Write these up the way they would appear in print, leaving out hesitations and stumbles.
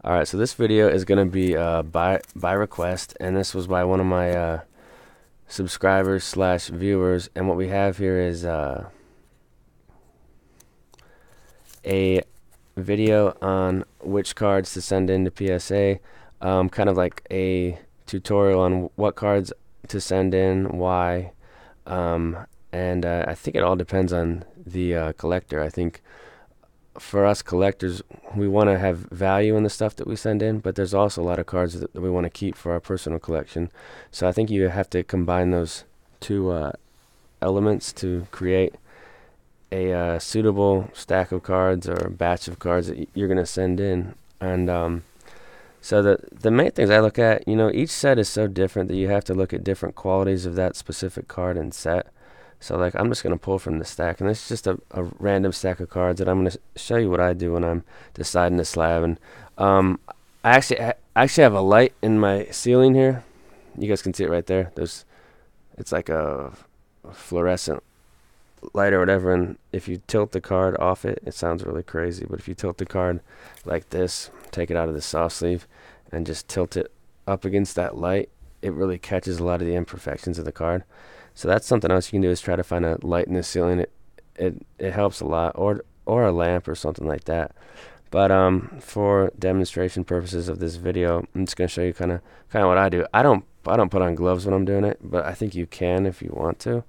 Alright, so this video is going to be by request, and this was by one of my subscribers slash viewers, and what we have here is a video on which cards to send in to PSA, kind of like a tutorial on what cards to send in, why, and I think it all depends on the collector. I think for us collectors, we want to have value in the stuff that we send in, but there's also a lot of cards that we want to keep for our personal collection. So I think you have to combine those two elements to create a suitable stack of cards or batch of cards that you're going to send in. And so the main things I look at, each set is so different that you have to look at different qualities of that specific card and set. So like I'm just going to pull from the stack, and this is just a random stack of cards that I'm going to show you what I do when I'm deciding to slab. And I actually have a light in my ceiling here. You guys can see it right there. It's like a fluorescent light or whatever, and if you tilt the card off it, it sounds really crazy, but if you tilt the card like this, take it out of the soft sleeve and just tilt it up against that light, it really catches a lot of the imperfections of the card. So that's something else you can do, is try to find a light in the ceiling. It helps a lot, or a lamp or something like that. But for demonstration purposes of this video, I'm just going to show you kind of what I do. I don't put on gloves when I'm doing it, but I think you can if you want to.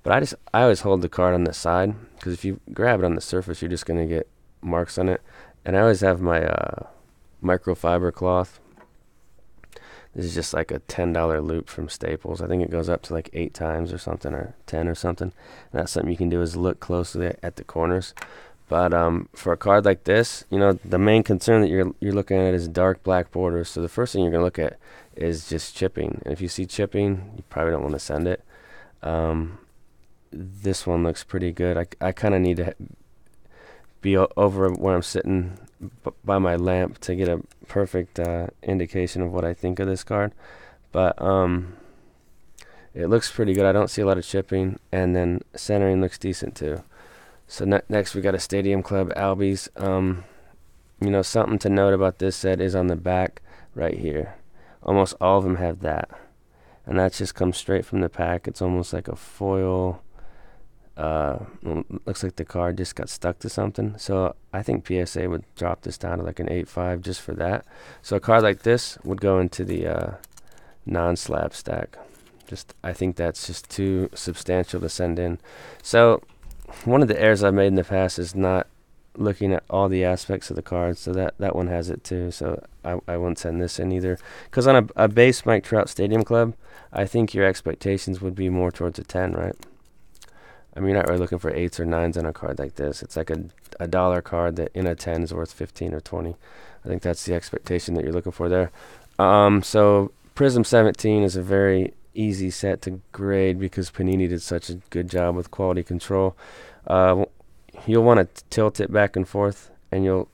But I always hold the card on the side, because if you grab it on the surface, you're just going to get marks on it. And I always have my microfiber cloth. This is just like a $10 loop from Staples. I think it goes up to like 8 times or something, or 10 or something. And that's something you can do, is look closely at the corners. But for a card like this, the main concern that you're looking at is dark black borders. So the first thing you're going to look at is just chipping. And if you see chipping, you probably don't want to send it. This one looks pretty good. I kind of need to be over where I'm sitting by my lamp to get a perfect indication of what I think of this card. But it looks pretty good. I don't see a lot of chipping, and then centering looks decent too. So next we got a Stadium Club Albies. Something to note about this set is on the back right here. Almost all of them have that, and that just comes straight from the pack. It's almost like a foil. Looks like the card just got stuck to something. So I think PSA would drop this down to like an 8.5 just for that. So a card like this would go into the non-slab stack. I think that's just too substantial to send in. So one of the errors I've made in the past is not looking at all the aspects of the card. So that one has it too. So I wouldn't send this in either. Because on a base Mike Trout Stadium Club, I think your expectations would be more towards a 10, right? I mean, you're not really looking for 8s or 9s on a card like this. It's like a dollar card that in a 10 is worth 15 or 20. I think that's the expectation that you're looking for there. So Prism 17 is a very easy set to grade because Panini did such a good job with quality control. You'll want to tilt it back and forth, and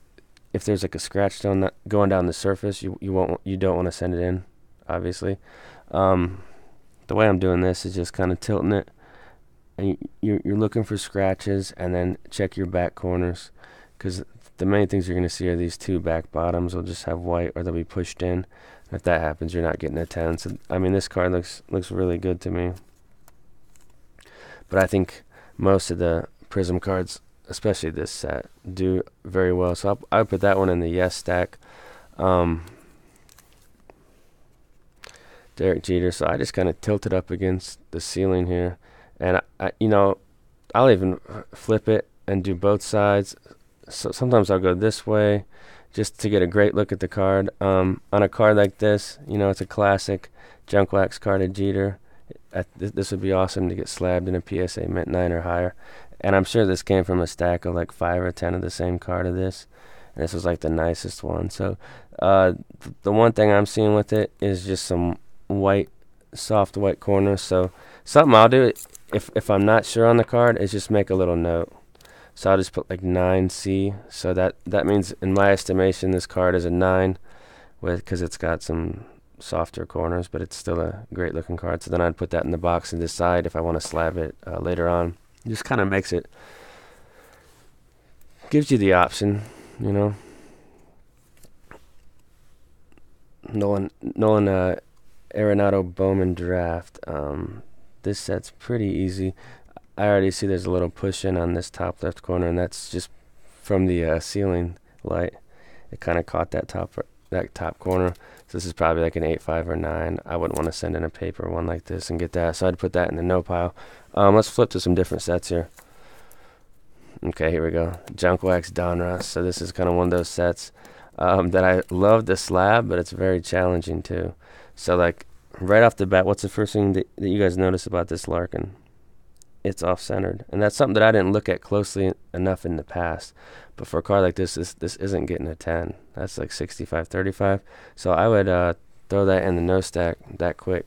if there's like a scratch going down the surface, you don't want to send it in, obviously. The way I'm doing this is just kind of tilting it. And you're looking for scratches, and then check your back corners, because the main things you're going to see are these two back bottoms will just have white, or they'll be pushed in. If that happens, you're not getting a 10. So I mean, this card looks really good to me. But I think most of the Prism cards, especially this set, do very well. So I would put that one in the yes stack. Derek Jeter. So I just kind of tilt it up against the ceiling here. And I'll even flip it and do both sides. So sometimes I'll go this way just to get a great look at the card. On a card like this, it's a classic junk wax card of Jeter. This would be awesome to get slabbed in a PSA mint 9 or higher. And I'm sure this came from a stack of like 5 or 10 of the same card of this. And this was like the nicest one. So the one thing I'm seeing with it is just some soft white corners. So something I'll do, if I'm not sure on the card, is just make a little note. So I'll just put like 9C. So that means, in my estimation, this card is a 9, because it's got some softer corners, but it's still a great looking card. So then I'd put that in the box and decide if I want to slab it later on. It just kind of gives you the option, Nolan Arenado Bowman Draft. This set's pretty easy. I already see there's a little push in on this top left corner, and that's just from the ceiling light. It kind of caught that top corner. So this is probably like an 8.5 or 9. I wouldn't want to send in a paper one like this and get that, so I'd put that in the no pile. Let's flip to some different sets here. Okay, here we go. Junk Wax Donruss. So this is kind of one of those sets that I love the slab, but it's very challenging too. So like right off the bat, what's the first thing that you guys notice about this Larkin? It's off-centered, and that's something that I didn't look at closely enough in the past. But for a card like this isn't getting a 10. That's like 65-35. So I would throw that in the no stack that quick,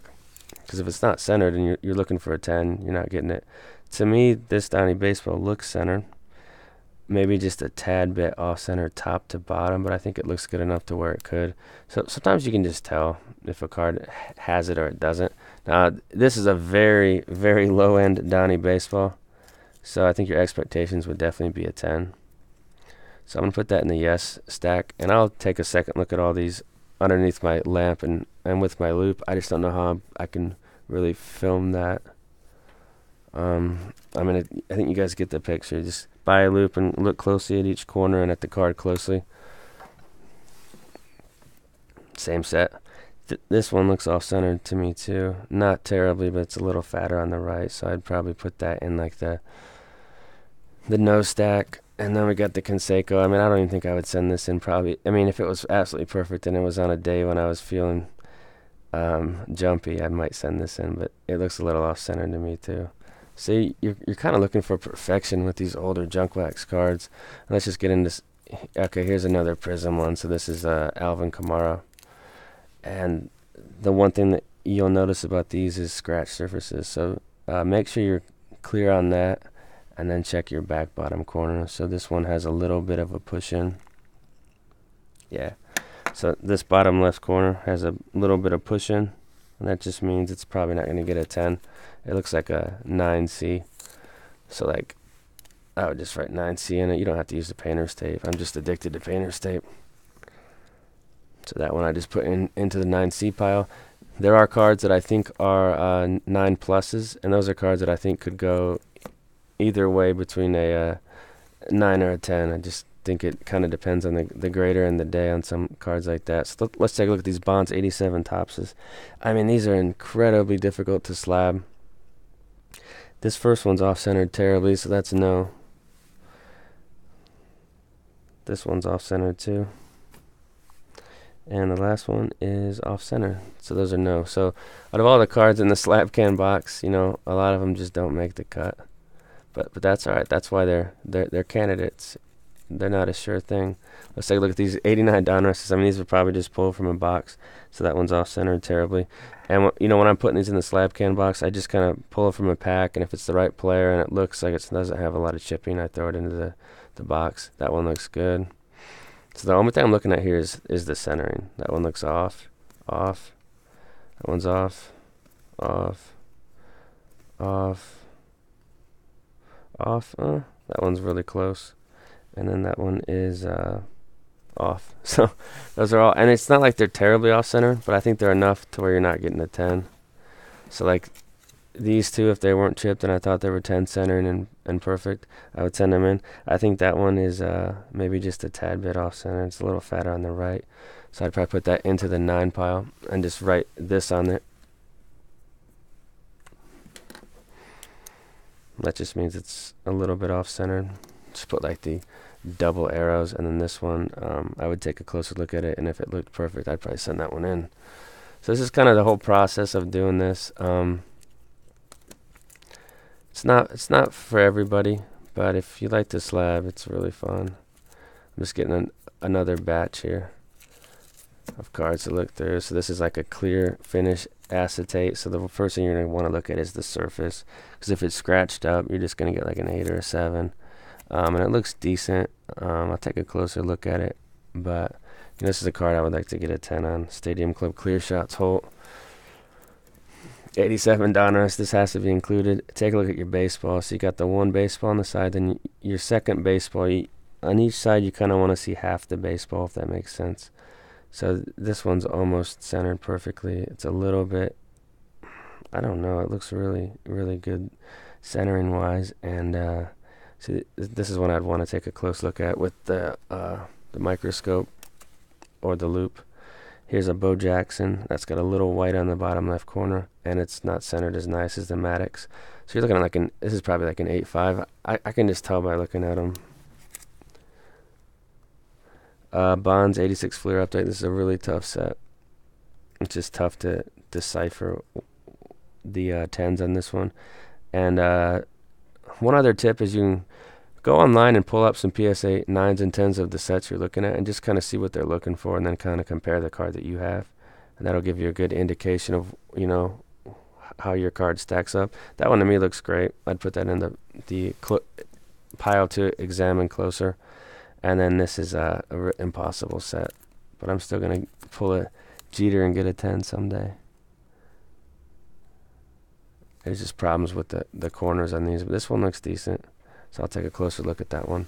because if it's not centered and you're looking for a 10, you're not getting it. To me, this Donnie Baseball looks centered. Maybe just a tad bit off-center top to bottom, but I think it looks good enough to where it could. So sometimes you can just tell if a card has it or it doesn't. Now, this is a very, very low-end Donnie Baseball, so I think your expectations would definitely be a 10. So I'm going to put that in the yes stack, and I'll take a second look at all these underneath my lamp and with my loop. I just don't know how I can really film that. I think you guys get the picture. Just buy a loop and look closely at each corner and at the card closely. Same set. This one looks off-centered to me too. Not terribly, but it's a little fatter on the right, so I'd probably put that in like the no stack. And then we got the Conseco. I don't even think I would send this in probably. If it was absolutely perfect and it was on a day when I was feeling jumpy, I might send this in, but it looks a little off-centered to me too. See, you're kind of looking for perfection with these older junk wax cards. Let's just get into. Okay, here's another Prism one. So this is Alvin Kamara, and the one thing that you'll notice about these is scratch surfaces. So make sure you're clear on that, and then check your back bottom corner. So this one has a little bit of a push in. Yeah. So this bottom left corner has a little bit of push in, and that just means it's probably not going to get a 10. It looks like a 9C. So like, I would just write 9C in it. You don't have to use the painter's tape. I'm just addicted to painter's tape. So that one I just put into the 9C pile. There are cards that I think are 9 pluses, and those are cards that I think could go either way between a 9 or a 10. I just think it kind of depends on the grader and the day on some cards like that. So let's take a look at these Bonds 87 Topses. These are incredibly difficult to slab. This first one's off-centered terribly, so that's a no. This one's off-centered too. And the last one is off-center, so those are no. So out of all the cards in the Slabcan box, a lot of them just don't make the cut. But that's all right. That's why they're candidates. They're not a sure thing. Let's take a look at these 89 Donrusses. These were probably just pulled from a box, so that one's off-centered terribly. And when I'm putting these in the Slabcan box, I just kind of pull it from a pack, and if it's the right player and it looks like it doesn't have a lot of chipping, I throw it into the box. That one looks good. So the only thing I'm looking at here is the centering. That one looks off. That one's off. That one's really close. And then that one is off. So those are all, and it's not like they're terribly off-center, but I think they're enough to where you're not getting a 10. So like these two, if they weren't chipped and I thought they were 10 centering and perfect, I would send them in. I think that one is maybe just a tad bit off-center. It's a little fatter on the right. So I'd probably put that into the 9 pile and just write this on it. That just means it's a little bit off-centered. Just put like the double arrows, and then this one, I would take a closer look at it, and if it looked perfect, I'd probably send that one in. So this is kind of the whole process of doing this. It's not for everybody, but if you like to slab, it's really fun. I'm just getting another batch here of cards to look through. So this is like a clear finish acetate. So the first thing you're going to want to look at is the surface, because if it's scratched up, you're just going to get like an 8 or a 7. And it looks decent. I'll take a closer look at it, but this is a card I would like to get a 10 on. Stadium Club Clear Shots Holt. 87 Donruss. This has to be included. Take a look at your baseball. So you got the one baseball on the side, then your second baseball. On each side, you kind of want to see half the baseball, if that makes sense. So this one's almost centered perfectly. It's a little bit, I don't know, it looks really, really good centering wise. And see, this is one I'd want to take a close look at with the microscope or the loop. Here's a Bo Jackson that's got a little white on the bottom left corner, and it's not centered as nice as the Maddox. So you're looking at like this is probably like an 8.5. I can just tell by looking at them. Bonds 86 Fleer update. This is a really tough set. It's just tough to decipher the 10s on this one. And one other tip is you can go online and pull up some PSA 9s and 10s of the sets you're looking at and just kind of see what they're looking for, and then kind of compare the card that you have. And that'll give you a good indication of, you know, how your card stacks up. That one to me looks great. I'd put that in the pile to examine closer. And then this is a impossible set, but I'm still going to pull a Jeter and get a 10 someday. There's just problems with the corners on these, but this one looks decent, so I'll take a closer look at that one.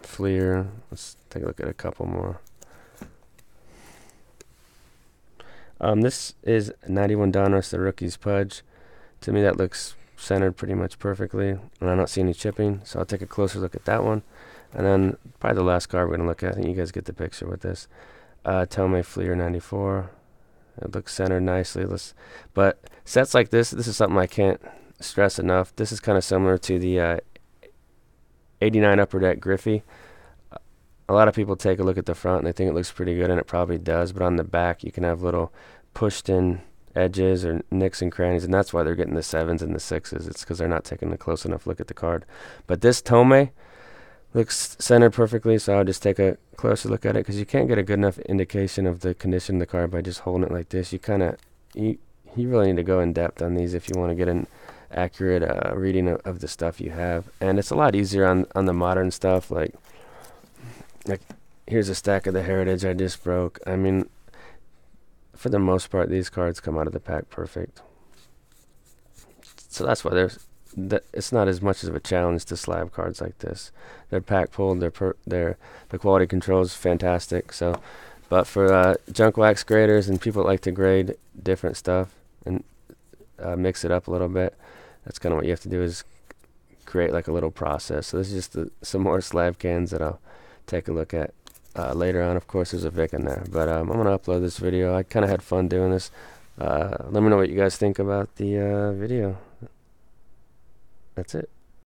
Fleer, let's take a look at a couple more. This is 91 Donruss, the rookie's Pudge. To me, that looks centered pretty much perfectly, and I don't see any chipping, so I'll take a closer look at that one. And then probably the last card we're going to look at, I think you guys get the picture with this. Tomei Fleer 94. It looks centered nicely. But sets like this is something I can't stress enough. This is kind of similar to the 89 Upper Deck Griffey. A lot of people take a look at the front and they think it looks pretty good, and it probably does, but on the back you can have little pushed in edges or nicks and crannies, and that's why they're getting the 7s and the 6s. It's because they're not taking a close enough look at the card. But this Tomei looks centered perfectly, so I'll just take a closer look at it, because you can't get a good enough indication of the condition of the card by just holding it like this. You really need to go in depth on these if you want to get an accurate reading of the stuff you have. And it's a lot easier on the modern stuff. Like here's a stack of the Heritage I just broke. I mean, for the most part, these cards come out of the pack perfect. So that's why it's not as much of a challenge to slab cards like this. They're pack pulled. The quality control is fantastic. So, but for junk wax graders and people that like to grade different stuff and mix it up a little bit, that's kind of what you have to do, is create like a little process. So this is just some more Slabcans that I'll take a look at later on. Of course, there's a Vic in there, but I'm going to upload this video. I kind of had fun doing this. Let me know what you guys think about the video. That's it.